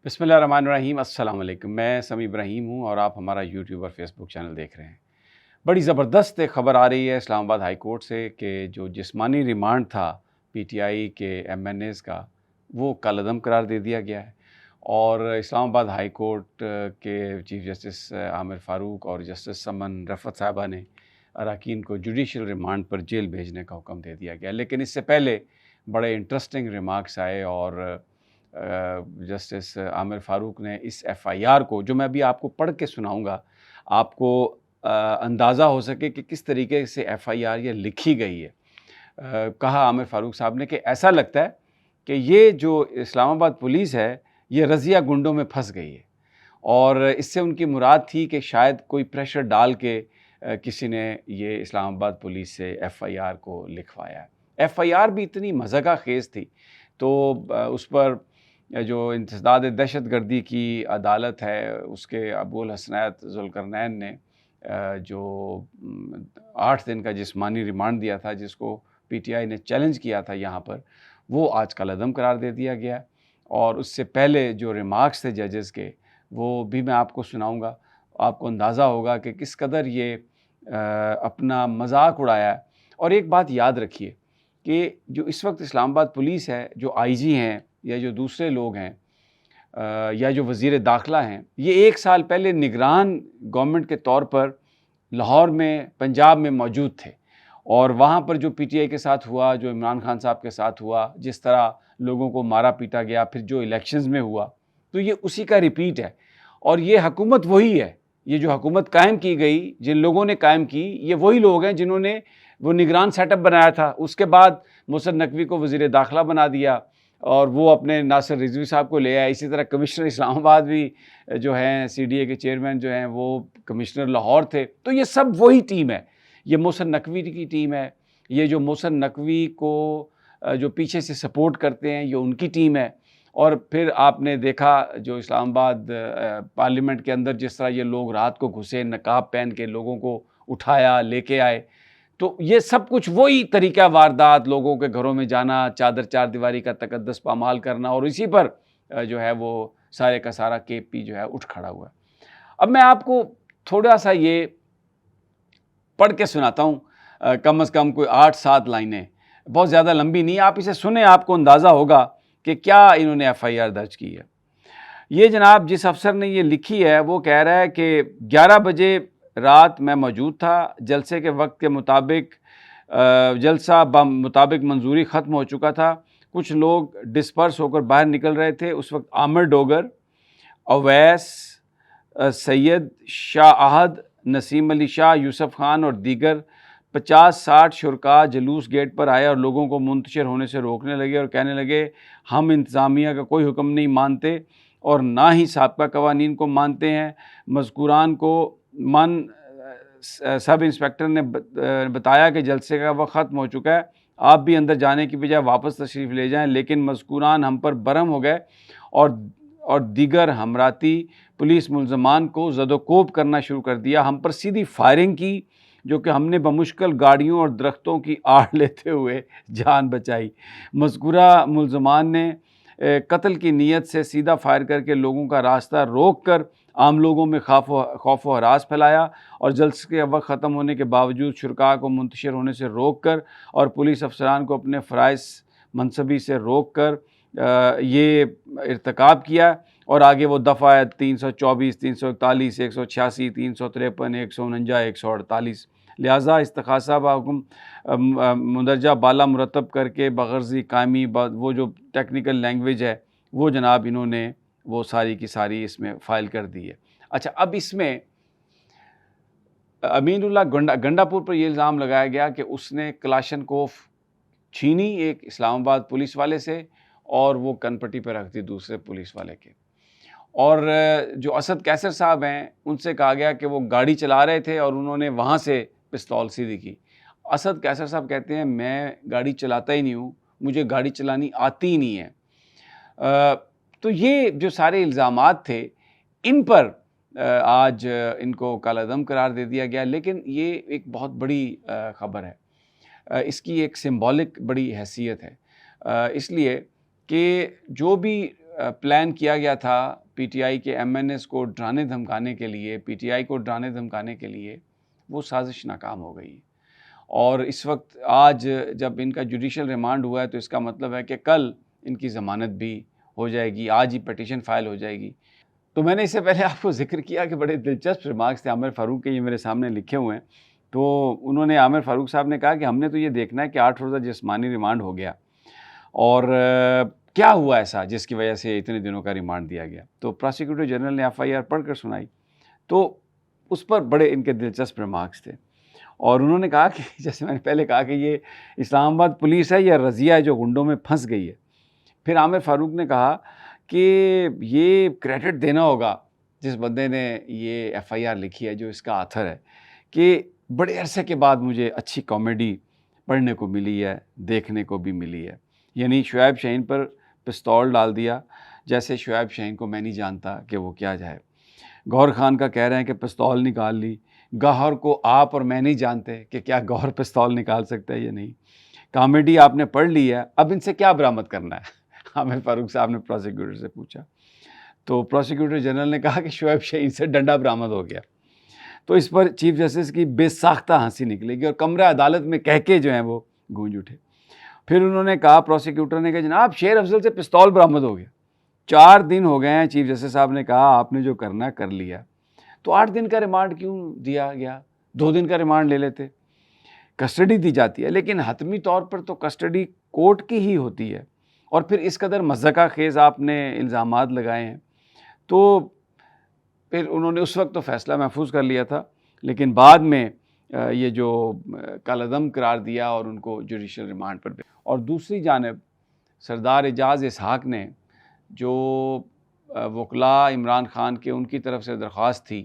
बिस्मिल्लाहिर्रहमानिर्रहीम अस्सलाम वालेकुम। मैं समी इब्राहीम हूँ और आप हमारा यूट्यूब और फेसबुक चैनल देख रहे हैं। बड़ी ज़बरदस्त एक ख़बर आ रही है इस्लामाबाद हाई कोर्ट से कि जो जिस्मानी रिमांड था पीटीआई के एमएनएज़ का, वो कलअदम करार दे दिया गया है। और इस्लामाबाद हाई कोर्ट के चीफ़ जस्टिस आमिर फ़ारूक और जस्टिस समन रफ़त साहिबा ने अरकान को जुडिशल रिमांड पर जेल भेजने का हुक्म दे दिया गया। लेकिन इससे पहले बड़े इंटरेस्टिंग रिमार्क्स आए और जस्टिस आमिर फ़ारूक ने इस एफ़आईआर को, जो मैं अभी आपको पढ़ के सुनाऊँगा, आपको अंदाज़ा हो सके कि किस तरीके से एफ़आईआर ये लिखी गई है। कहा आमिर फ़ारूक साहब ने कि ऐसा लगता है कि ये जो इस्लामाबाद पुलिस है, ये रज़िया गुंडों में फँस गई है और इससे उनकी मुराद थी कि शायद कोई प्रेशर डाल के किसी ने ये इस्लामाबाद पुलिस से एफ़आईआर को लिखवाया है। एफ़आईआर भी इतनी मज़ाक़ खेज़ थी, तो उस पर जो इंसदाद दहशतगर्दी की अदालत है, उसके अबुल हसनैत ज़ुल्करनैन ने जो 8 दिन का जिस्मानी रिमांड दिया था, जिसको पीटीआई ने चैलेंज किया था यहाँ पर, वो आज कलअदम करार दे दिया गया। और उससे पहले जो रिमार्क्स थे जजेस के, वो भी मैं आपको सुनाऊँगा। आपको अंदाज़ा होगा कि किस कदर ये अपना मज़ाक उड़ाया है। और एक बात याद रखिए कि जो इस वक्त इस्लामाबाद पुलिस है, जो आईजी हैं या जो दूसरे लोग हैं या जो वज़ीर दाखिला हैं, ये 1 साल पहले निगरान गवर्नमेंट के तौर पर लाहौर में, पंजाब में मौजूद थे। और वहाँ पर जो पीटीआई के साथ हुआ, जो इमरान खान साहब के साथ हुआ, जिस तरह लोगों को मारा पीटा गया, फिर जो इलेक्शंस में हुआ, तो ये उसी का रिपीट है। और ये हुकूमत वही है, ये जो हुकूमत कायम की गई, जिन लोगों ने कायम की, ये वही लोग हैं जिन्होंने वो निगरान सेटअप बनाया था। उसके बाद मोहसिन नकवी को वज़ीर दाखिला बना दिया और वो अपने नासिर रिजवी साहब को ले आए। इसी तरह कमिश्नर इस्लामाबाद भी जो हैं, सीडीए के चेयरमैन जो हैं, वो कमिश्नर लाहौर थे। तो ये सब वही टीम है, ये मोहसिन नकवी की टीम है। ये जो मोहसिन नकवी को जो पीछे से सपोर्ट करते हैं, ये उनकी टीम है। और फिर आपने देखा जो इस्लामाबाद पार्लियामेंट के अंदर जिस तरह ये लोग रात को घुसे, नकाब पहन के लोगों को उठाया, लेके आए, तो ये सब कुछ वही तरीका वारदात, लोगों के घरों में जाना, चादर चारदीवारी का तकद्दस पामाल करना, और इसी पर जो है वो सारे का सारा केपी जो है उठ खड़ा हुआ है। अब मैं आपको थोड़ा-सा ये पढ़ के सुनाता हूँ, कम से कम कोई 8-7 लाइनें, बहुत ज़्यादा लंबी नहीं है। आप इसे सुने, आपको अंदाज़ा होगा कि क्या इन्होंने एफ़आईआर दर्ज की है। ये जनाब जिस अफ़सर ने ये लिखी है, वो कह रहा है कि 11 बजे रात मैं मौजूद था। जलसे के वक्त के मुताबिक जलसा मुताबिक मंजूरी ख़त्म हो चुका था। कुछ लोग डिस्पर्स होकर बाहर निकल रहे थे। उस वक्त आमिर डोगर, अवैस, सैयद शाह अहद, नसीम अली शाह, यूसुफ खान और दीगर 50-60 शुरका जुलूस गेट पर आए और लोगों को मुंतशिर होने से रोकने लगे और कहने लगे, हम इंतज़ामिया का कोई हुक्म नहीं मानते और ना ही साबिक़ा कवानीन को मानते हैं। मज़कूरान को सब इंस्पेक्टर ने बताया कि जलसे का वक्त ख़त्म हो चुका है, आप भी अंदर जाने की बजाय वापस तशरीफ़ ले जाएं। लेकिन मज़कूरान हम पर बरहम हो गए और दीगर हमराती पुलिस मुल्ज़मान को ज़दोकोब करना शुरू कर दिया। हम पर सीधी फायरिंग की, जो कि हमने बमुश्किल गाड़ियों और दरख्तों की आड़ लेते हुए जान बचाई। मज़कूरा मुल्ज़मान ने कत्ल की नीयत से सीधा फायर करके लोगों का रास्ता रोक कर आम लोगों में खौफ व हरास फैलाया और जलसे के वक्त ख़त्म होने के बावजूद शुरका को मुंतशिर होने से रोक कर और पुलिस अफसरान को अपने फ़राइज़ मनसबी से रोक कर ये इर्तिकाब किया। और आगे वो दफ़ा 324, 341, 186, 353, 149, 148, लिहाजा इस्तख़ासा हुक्म मुंदरजा बाला मुरतब करके बग़र्ज़ी कायमी वो जो टेक्निकल लैंग्वेज है, वो जनाब इन्होंने वो सारी की सारी इसमें फ़ाइल कर दी है। अच्छा, अब इसमें अमीनुल्लाह गंडापुर पर यह इल्ज़ाम लगाया गया कि उसने कलाशनकोफ छीनी एक इस्लामाबाद पुलिस वाले से और वो कनपट्टी पर रख दी दूसरे पुलिस वाले के। और जो असद कैसर साहब हैं, उनसे कहा गया कि वो गाड़ी चला रहे थे और उन्होंने वहाँ से पिस्तौल सीधी की। असद कैसर साहब कहते हैं, मैं गाड़ी चलाता ही नहीं हूँ, मुझे गाड़ी चलानी आती ही नहीं है। तो ये जो सारे इल्ज़ामात थे, इन पर आज इनको कालादम करार दे दिया गया। लेकिन ये एक बहुत बड़ी ख़बर है, इसकी एक सिंबॉलिक बड़ी हैसियत है, इसलिए कि जो भी प्लान किया गया था पीटीआई के एमएनएस को डराने धमकाने के लिए, पीटीआई को डराने धमकाने के लिए, वो साजिश नाकाम हो गई। और इस वक्त आज जब इनका जुडिशल रिमांड हुआ है तो इसका मतलब है कि कल इनकी ज़मानत भी हो जाएगी, आज ही पटिशन फ़ाइल हो जाएगी। तो मैंने इससे पहले आपको ज़िक्र किया कि बड़े दिलचस्प रिमार्क्स थे आमिर फ़ारूक के, ये मेरे सामने लिखे हुए हैं। तो उन्होंने, आमिर फ़ारूक साहब ने कहा कि हमने तो ये देखना है कि 8 रोज़ा जिस्मानी रिमांड हो गया और क्या हुआ ऐसा जिसकी वजह से इतने दिनों का रिमांड दिया गया। तो प्रोसिक्यूटर जनरल ने एफआईआर पढ़कर सुनाई, तो उस पर बड़े इनके दिलचस्प रिमार्क्स थे और उन्होंने कहा कि जैसे मैंने पहले कहा कि ये इस्लामाबाद पुलिस है या रज़िया है जो गुंडों में फंस गई है। फिर आमिर फ़ारूक ने कहा कि ये क्रेडिट देना होगा जिस बंदे ने ये एफआईआर लिखी है, जो इसका आथर है, कि बड़े अरसे के बाद मुझे अच्छी कॉमेडी पढ़ने को मिली है, देखने को भी मिली है। यानी शुएब शाहीन पर पिस्तौल डाल दिया, जैसे शुएब शाहीन को मैं नहीं जानता कि वो क्या जाए। गौहर खान का कह रहे हैं कि पिस्तौल निकाल ली, गौहर को आप और मैं नहीं जानते कि क्या गौहर पिस्तौल निकाल सकता है या नहीं। कॉमेडी आपने पढ़ ली है, अब इनसे क्या बरामद करना है? आमिर फ़ारूक साहब ने प्रोसिक्यूटर से पूछा। तो प्रोसिक्यूटर जनरल ने कहा कि शुएब शाहीन से डंडा बरामद हो गया। तो इस पर चीफ जस्टिस की बेसाख्ता हंसी निकलेगी और कमरा अदालत में कह के जो हैं वो गूंज उठे। फिर उन्होंने कहा, प्रोसिक्यूटर ने कहा, जनाब शेर अफजल से पिस्तौल बरामद हो गया। 4 दिन हो गए हैं, चीफ जस्टिस साहब ने कहा आपने जो करना कर लिया, तो 8 दिन का रिमांड क्यों दिया गया? 2 दिन का रिमांड ले लेते। कस्टडी दी जाती है, लेकिन हतमी तौर पर तो कस्टडी कोर्ट की ही होती है। और फिर इस कदर मज़ाक़ा खेज़ आपने इल्ज़ामात लगाए हैं, तो फिर उन्होंने उस वक्त तो फ़ैसला महफूज कर लिया था, लेकिन बाद में ये जो कालअदम करार दिया और उनको जुडिशल रिमांड पर। और दूसरी जानिब सरदार एजाज़ इसहाक़ ने जो वकला इमरान ख़ान के, उनकी तरफ से दरख्वास्त थी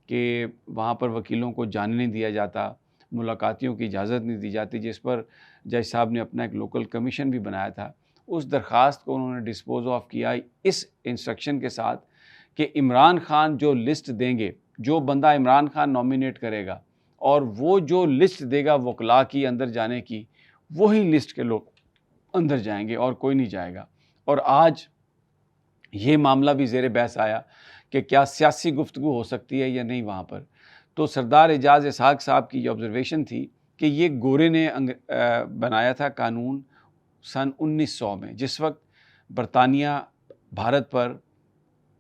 कि वहाँ पर वकीलों को जाने नहीं दिया जाता, मुलाकातियों की इजाज़त नहीं दी जाती, जिस पर जज साहब ने अपना एक लोकल कमीशन भी बनाया था, उस दरख्वास्त को उन्होंने डिस्पोज़ ऑफ किया इस इंस्ट्रक्शन के साथ कि इमरान ख़ान जो लिस्ट देंगे, जो बंदा इमरान ख़ान नॉमिनेट करेगा और वो जो लिस्ट देगा वकला की अंदर जाने की, वही लिस्ट के लोग अंदर जाएंगे और कोई नहीं जाएगा। और आज ये मामला भी ज़ेर बहस आया कि क्या सियासी गुफ्तगू हो सकती है या नहीं वहाँ पर। तो सरदार एजाज़ इसहाक़ साहब की ये ऑब्ज़र्वेशन थी कि ये गोरे ने बनाया था कानून सन 1900 में, जिस वक्त बरतानिया भारत पर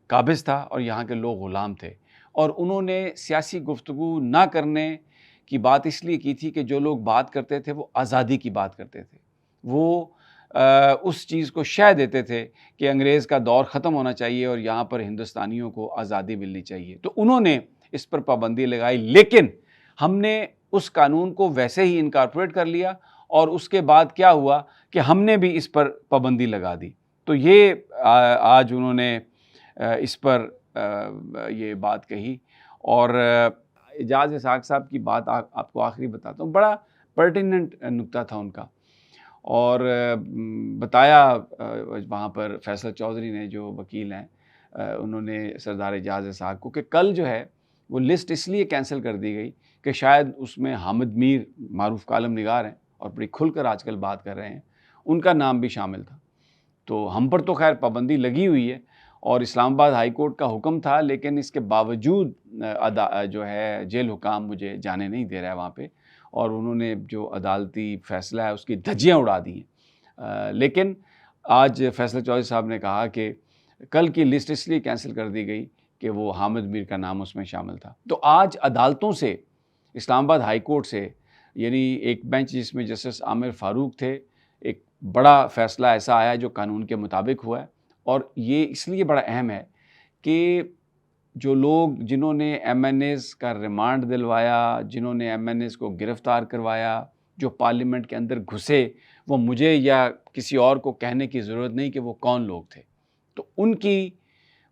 काबिज़ था और यहाँ के लोग ग़ुलाम थे, और उन्होंने सियासी गुफ्तगू ना करने की बात इसलिए की थी कि जो लोग बात करते थे वो आज़ादी की बात करते थे, वो उस चीज़ को शह देते थे कि अंग्रेज़ का दौर ख़त्म होना चाहिए और यहाँ पर हिंदुस्तानियों को आज़ादी मिलनी चाहिए। तो उन्होंने इस पर पाबंदी लगाई, लेकिन हमने उस कानून को वैसे ही इनकॉर्पोरेट कर लिया और उसके बाद क्या हुआ कि हमने भी इस पर पाबंदी लगा दी। तो ये आज उन्होंने इस पर ये बात कही। और एजाज़ इसहाक़ साहब की बात आपको आखिरी बताता हूँ, बड़ा पर्टिनेंट नुक्ता था उनका। और बताया वहाँ पर फैसल चौधरी ने, जो वकील हैं, उन्होंने सरदार एजाज़ इसहाक़ को कि कल जो है वो लिस्ट इसलिए कैंसिल कर दी गई कि शायद उसमें हामिद मीर, मारूफ़ कालम निगार हैं और बड़ी खुलकर आजकल बात कर रहे हैं, उनका नाम भी शामिल था। तो हम पर तो खैर पाबंदी लगी हुई है और इस्लामाबाद हाई कोर्ट का हुक्म था, लेकिन इसके बावजूद जो है जेल हुकाम मुझे जाने नहीं दे रहा है वहाँ पे, और उन्होंने जो अदालती फ़ैसला है उसकी धज्जियाँ उड़ा दी हैं। लेकिन आज फैसल चौधरी साहब ने कहा कि कल की लिस्ट इसलिए कैंसिल कर दी गई कि वो हामिद मीर का नाम उसमें शामिल था। तो आज अदालतों से, इस्लामाबाद हाई कोर्ट से, यानी एक बेंच जिसमें जस्टिस आमिर फ़ारूक थे, एक बड़ा फ़ैसला ऐसा आया जो कानून के मुताबिक हुआ है। और ये इसलिए बड़ा अहम है कि जो लोग, जिन्होंने एमएनएस का रिमांड दिलवाया, जिन्होंने एमएनएस को गिरफ़्तार करवाया, जो पार्लियामेंट के अंदर घुसे, वो मुझे या किसी और को कहने की ज़रूरत नहीं कि वो कौन लोग थे। तो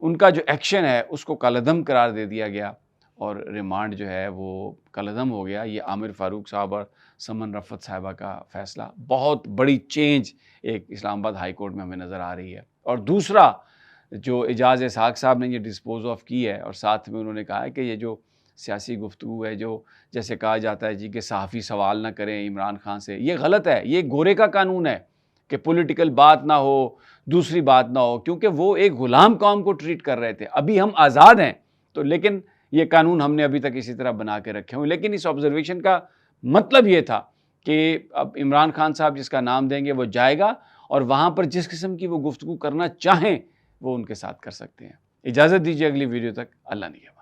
उनका जो एक्शन है उसको कालअदम करार दे दिया गया और रिमांड जो है वो कालअदम हो गया। ये आमिर फ़ारूक साहब और समन रफ़त साहिबा का फ़ैसला, बहुत बड़ी चेंज एक इस्लामाबाद हाई कोर्ट में हमें नज़र आ रही है। और दूसरा, जो एजाज़ इसहाक़ साहब ने ये डिस्पोज़ ऑफ की है, और साथ में उन्होंने कहा है कि ये जो सियासी गुफ्तगू है, जो जैसे कहा जाता है जी कि सहाफ़ी सवाल ना करें इमरान ख़ान से, ये गलत है। ये गोरे का कानून है कि पॉलिटिकल बात ना हो, दूसरी बात ना हो, क्योंकि वो एक ग़ुलाम कौम को ट्रीट कर रहे थे। अभी हम आज़ाद हैं, तो लेकिन ये कानून हमने अभी तक इसी तरह बना के रखे हुए। लेकिन इस ऑब्ज़र्वेशन का मतलब ये था कि अब इमरान खान साहब जिसका नाम देंगे वो जाएगा और वहाँ पर जिस किस्म की वो गुफ्तगू करना चाहें, वो उनके साथ कर सकते हैं। इजाज़त दीजिए अगली वीडियो तक। अल्लाह निगहबान।